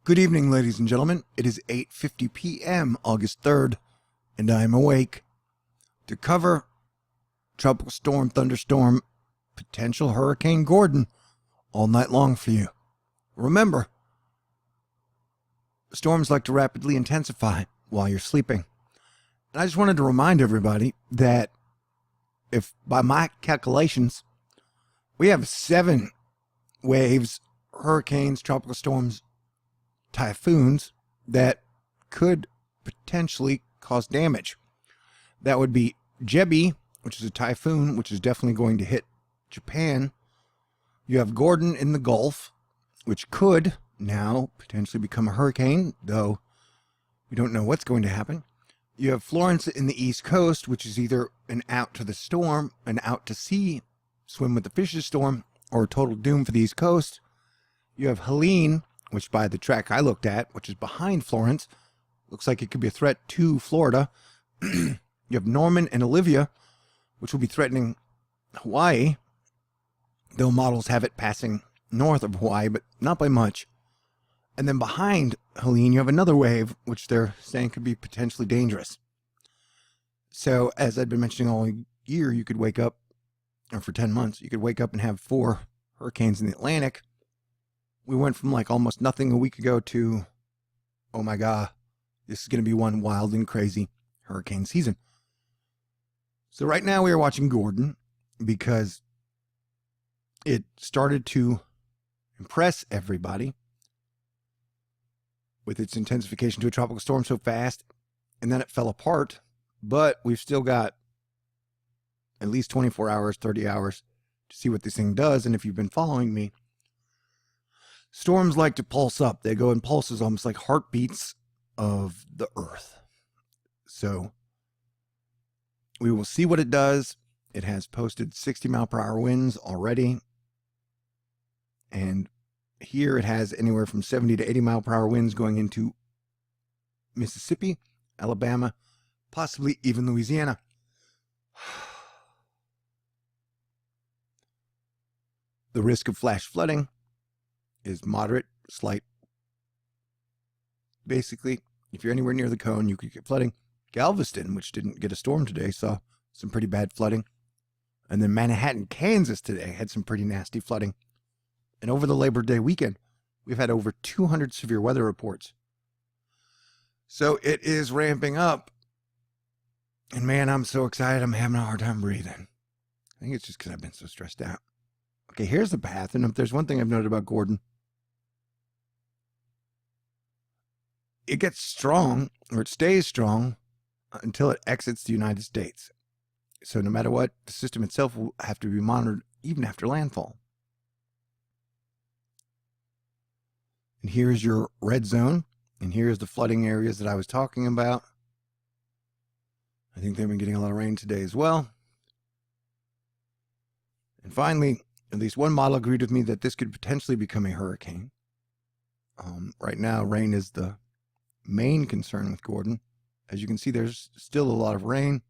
Good evening, ladies and gentlemen. It is 8:50 p.m. August 3rd, and I am awake to cover tropical storm, thunderstorm, potential Hurricane Gordon all night long for you. Remember, storms like to rapidly intensify while you're sleeping. And I just wanted to remind everybody that if, by my calculations, we have 7 waves, hurricanes, tropical storms, typhoons that could potentially cause damage. That would be Jebi, which is a typhoon, which is definitely going to hit Japan. You have Gordon in the Gulf, which could now potentially become a hurricane, though we don't know what's going to happen. You have Florence in the East Coast, which is either an out to the storm, an out to sea, swim with the fishes storm, or total doom for the East Coast. You have Helene, which by the track I looked at, which is behind Florence, looks like it could be a threat to Florida. You have Norman and Olivia, which will be threatening Hawaii, though models have it passing north of Hawaii, but not by much. And then behind Helene, you have another wave, which they're saying could be potentially dangerous. So, as I've been mentioning all year, you could wake up, or for 10 months, you could wake up and have 4 hurricanes in the Atlantic. We went from like almost nothing a week ago to, oh my God, this is going to be one wild and crazy hurricane season. So right now we are watching Gordon because it started to impress everybody with its intensification to a tropical storm so fast, and then it fell apart. But we've still got at least 24 hours, 30 hours to see what this thing does. And if you've been following me, storms like to pulse up. They go in pulses, almost like heartbeats of the earth. So we will see what it does. It has posted 60-mile-per-hour winds already. And here it has anywhere from 70 to 80-mile-per-hour winds going into Mississippi, Alabama, possibly even Louisiana. The risk of flash flooding is moderate, slight. Basically, if you're anywhere near the cone, you could get flooding. Galveston, which didn't get a storm today, saw some pretty bad flooding. And then Manhattan, Kansas today had some pretty nasty flooding. And over the Labor Day weekend, we've had over 200 severe weather reports. So it is ramping up. And man, I'm so excited, I'm having a hard time breathing. I think it's just because I've been so stressed out. Okay, here's the path. And if there's one thing I've noted about Gordon, it gets strong, or it stays strong, until it exits the United States. So no matter what, the system itself will have to be monitored even after landfall. And here's your red zone, and here's the flooding areas that I was talking about. I think they've been getting a lot of rain today as well. And finally, at least one model agreed with me that this could potentially become a hurricane. Right now, rain is the main concern with Gordon. As you can see, there's still a lot of rain.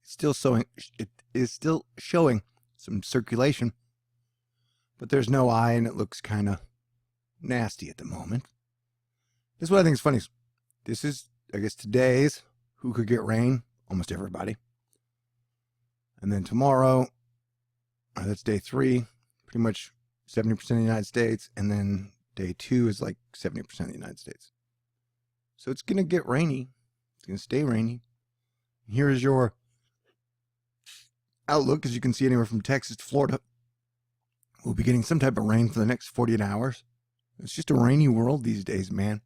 It is still showing some circulation, but there's no eye, and it looks kind of nasty at the moment. This is what I think is funny. This is, I guess, today's who could get rain. Almost everybody. And then tomorrow, that's day 3, pretty much 70% of the United States, and then day 2 is like 70% of the United States. So it's going to get rainy. It's going to stay rainy. Here is your outlook. As you can see, anywhere from Texas to Florida, we'll be getting some type of rain for the next 48 hours. It's just a rainy world these days, man.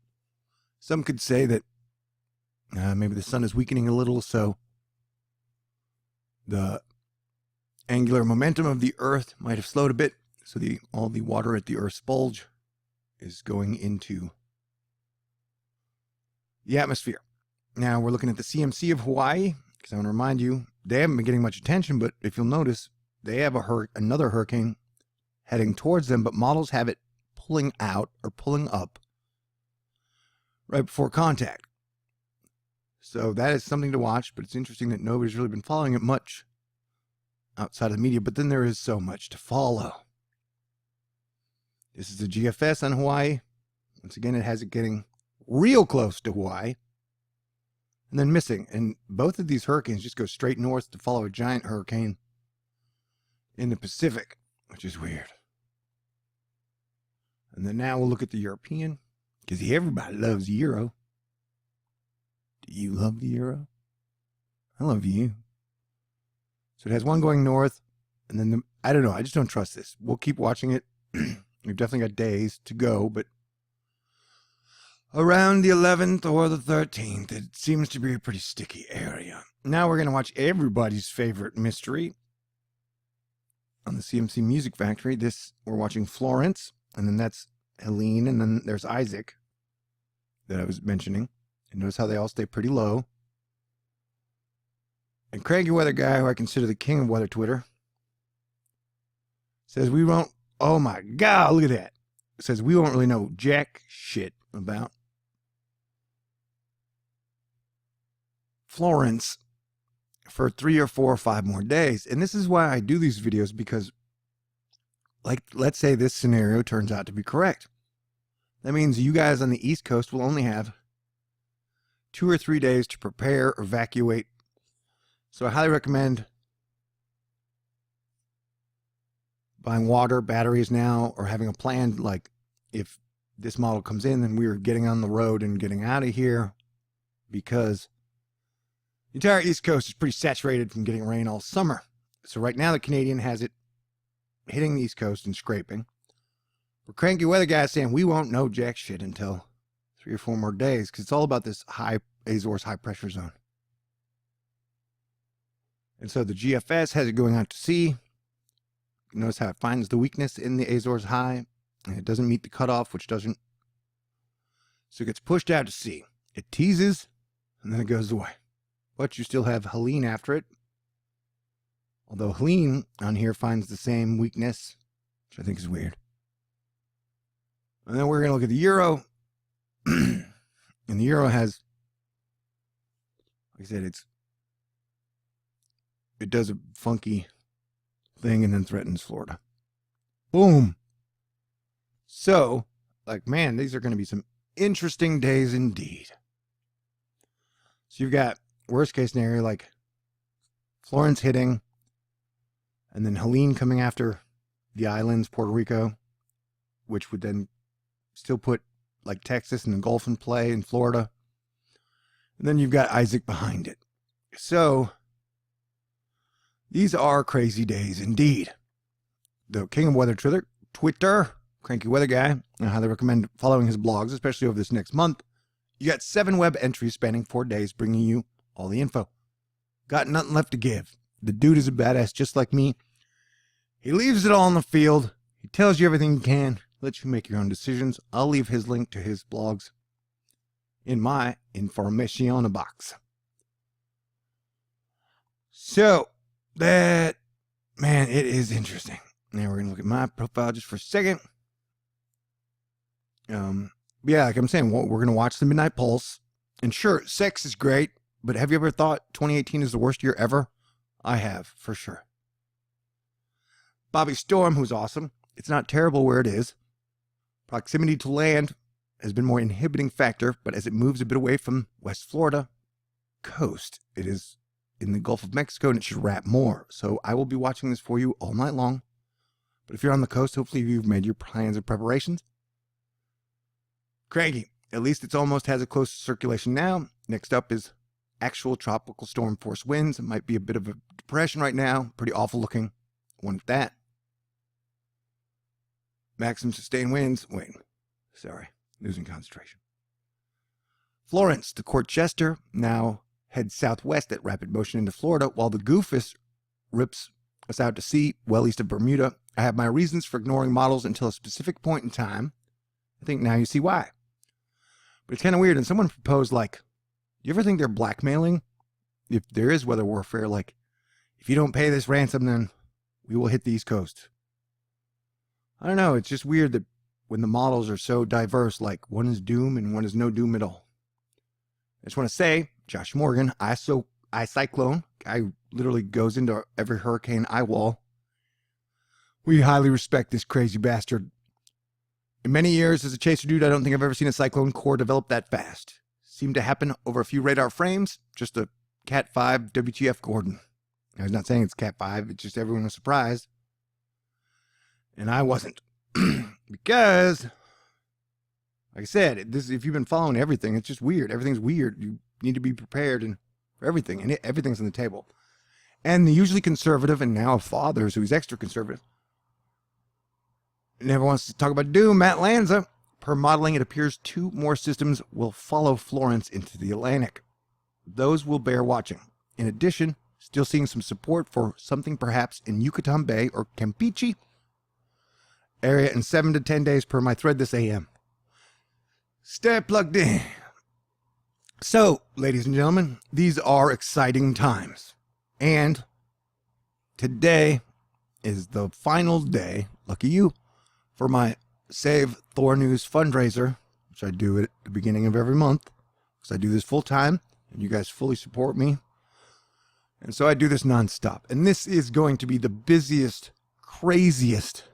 Some could say that maybe the sun is weakening a little, so the angular momentum of the earth might have slowed a bit. So all the water at the earth's bulge is going into the atmosphere. Now we're looking at the Cmc of Hawaii, because I want to remind you, they haven't been getting much attention, but if you'll notice, they have another hurricane heading towards them, but models have it pulling out or pulling up right before contact. So that is something to watch, but it's interesting that nobody's really been following it much outside of the media, but then there is so much to follow. This is the GFS on Hawaii. Once again, it has it getting real close to Hawaii and then missing. And both of these hurricanes just go straight north to follow a giant hurricane in the Pacific, which is weird. And then now we'll look at the European, because everybody loves the Euro. Do you love the Euro? I love you. So it has one going north, and then I don't know. I just don't trust this. We'll keep watching it. We've definitely got days to go, but around the 11th or the 13th, it seems to be a pretty sticky area. Now we're going to watch everybody's favorite mystery on the CMC Music Factory. We're watching Florence, and then that's Helene, and then there's Isaac that I was mentioning. And notice how they all stay pretty low. And Cranky Weather Guy, who I consider the king of weather Twitter, says we won't, oh my God, look at that. Says we won't really know jack shit about Florence for 3 or 4 or 5 more days. And this is why I do these videos, because, like, let's say this scenario turns out to be correct. That means you guys on the East Coast will only have 2 or 3 days to prepare or evacuate. So I highly recommend buying water, batteries now, or having a plan, like if this model comes in, then we're getting on the road and getting out of here, because the entire East Coast is pretty saturated from getting rain all summer. So right now the Canadian has it hitting the East Coast and scraping. But Cranky Weather Guy saying we won't know jack shit until 3 or 4 more days, because it's all about this high Azores high pressure zone. And so the GFS has it going out to sea. Notice how it finds the weakness in the Azores high, and it doesn't meet the cutoff, which doesn't. So it gets pushed out to sea. It teases, and then it goes away. But you still have Helene after it. Although Helene on here finds the same weakness, which I think is weird. And then we're going to look at the Euro. And the Euro has, like I said, it does a funky thing and then threatens Florida. Boom. So, like, man, these are going to be some interesting days indeed. So you've got worst case scenario, like Florence hitting, and then Helene coming after the islands, Puerto Rico, which would then still put like Texas and the Gulf in play in Florida. And then you've got Isaac behind it. So these are crazy days indeed. The king of weather Twitter, Cranky Weather Guy, I highly recommend following his blogs, especially over this next month. You got 7 web entries spanning 4 days, bringing you all the info. Got nothing left to give. The dude is a badass just like me. He leaves it all in the field. He tells you everything you can, lets you make your own decisions. I'll leave his link to his blogs in my information box. So, that, man, it is interesting. Now we're going to look at my profile just for a second. Yeah, like I'm saying, we're going to watch the Midnight Pulse. And sure, sex is great, but have you ever thought 2018 is the worst year ever? I have, for sure. Bobby Storm, who's awesome. It's not terrible where it is. Proximity to land has been more inhibiting factor, but as it moves a bit away from West Florida coast, it is in the Gulf of Mexico, and it should wrap more. So I will be watching this for you all night long. But if you're on the coast, hopefully you've made your plans and preparations. Craigie, at least it's almost has a close circulation now. Next up is actual tropical storm force winds. It might be a bit of a depression right now. Pretty awful looking. One at that. Maximum sustained winds. Wait, sorry, losing concentration. Florence, the Corchester, now heads southwest at rapid motion into Florida, while the Goofus rips us out to sea well east of Bermuda. I have my reasons for ignoring models until a specific point in time. I think now you see why. But it's kind of weird. And someone proposed, like, do you ever think they're blackmailing? If there is weather warfare, like, if you don't pay this ransom, then we will hit the East Coast. I don't know. It's just weird that when the models are so diverse, like one is doom and one is no doom at all. I just want to say, Josh Morgan, iCyclone, guy literally goes into every hurricane eye wall. We highly respect this crazy bastard. In many years as a chaser dude, I don't think I've ever seen a cyclone core develop that fast. Seemed to happen over a few radar frames, just a Cat 5 WTF Gordon. I was not saying it's Cat 5, it's just everyone was surprised. And I wasn't. Because, like I said, this, if you've been following everything, it's just weird. Everything's weird. You need to be prepared and for everything, and everything's on the table. And the usually conservative, and now a father, so he's extra conservative, never wants to talk about doom, Matt Lanza. Per modeling, it appears 2 more systems will follow Florence into the Atlantic. Those will bear watching. In addition, still seeing some support for something perhaps in Yucatan Bay or Campeche area in 7 to 10 days per my thread this AM. Stay plugged in. So, ladies and gentlemen, these are exciting times. And today is the final day, lucky you, for my Save THORNEWS fundraiser, which I do at the beginning of every month, because I do this full time, and you guys fully support me. And so I do this nonstop. And this is going to be the busiest, craziest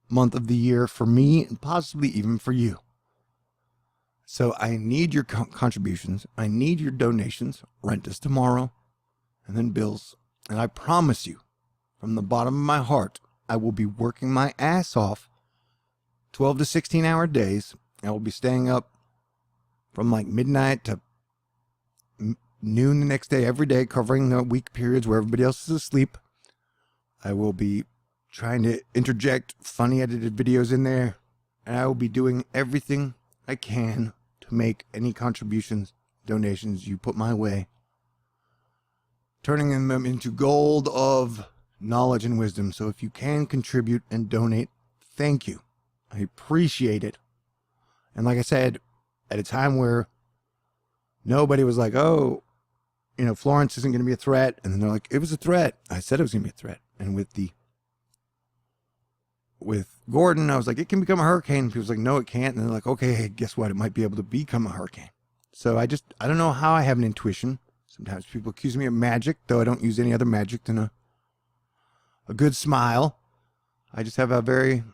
month of the year for me, and possibly even for you. So I need your contributions. I need your donations. Rent is tomorrow, and then bills. And I promise you, from the bottom of my heart, I will be working my ass off 12 to 16 hour days. I will be staying up from like midnight to noon the next day, every day, covering the week periods where everybody else is asleep. I will be trying to interject funny edited videos in there, and I will be doing everything I can to make any contributions, donations you put my way, turning them into gold of knowledge and wisdom. So if you can contribute and donate, thank you. I appreciate it. And like I said, at a time where nobody was like, oh, you know, Florence isn't going to be a threat. And then they're like, it was a threat. I said it was going to be a threat. And with Gordon, I was like, it can become a hurricane. People was like, no, it can't. And they're like, okay, guess what? It might be able to become a hurricane. So I don't know how I have an intuition. Sometimes people accuse me of magic, though I don't use any other magic than a good smile. I just have a very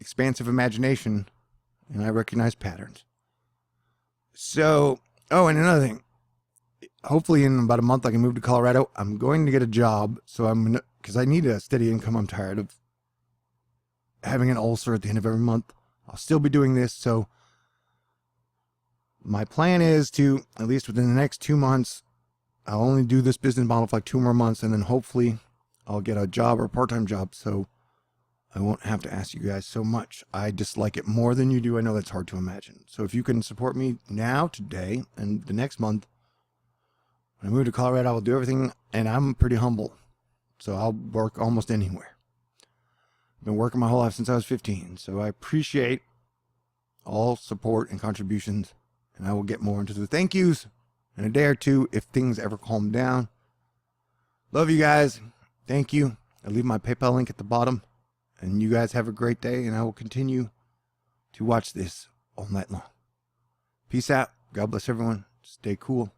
expansive imagination, and I recognize patterns. So, oh, and another thing. Hopefully in about a month I can move to Colorado. I'm going to get a job, so because I need a steady income. I'm tired of having an ulcer at the end of every month. I'll still be doing this, so my plan is to, at least within the next 2 months, I'll only do this business model for like 2 more months, and then hopefully I'll get a job or a part-time job, so I won't have to ask you guys so much. I dislike it more than you do. I know that's hard to imagine. So if you can support me now, today, and the next month, when I move to Colorado, I will do everything, and I'm pretty humble, so I'll work almost anywhere. I've been working my whole life since I was 15, so I appreciate all support and contributions, and I will get more into the thank yous in a day or two if things ever calm down. Love you guys. Thank you. I'll leave my PayPal link at the bottom, and you guys have a great day, and I will continue to watch this all night long. Peace out. God bless everyone. Stay cool.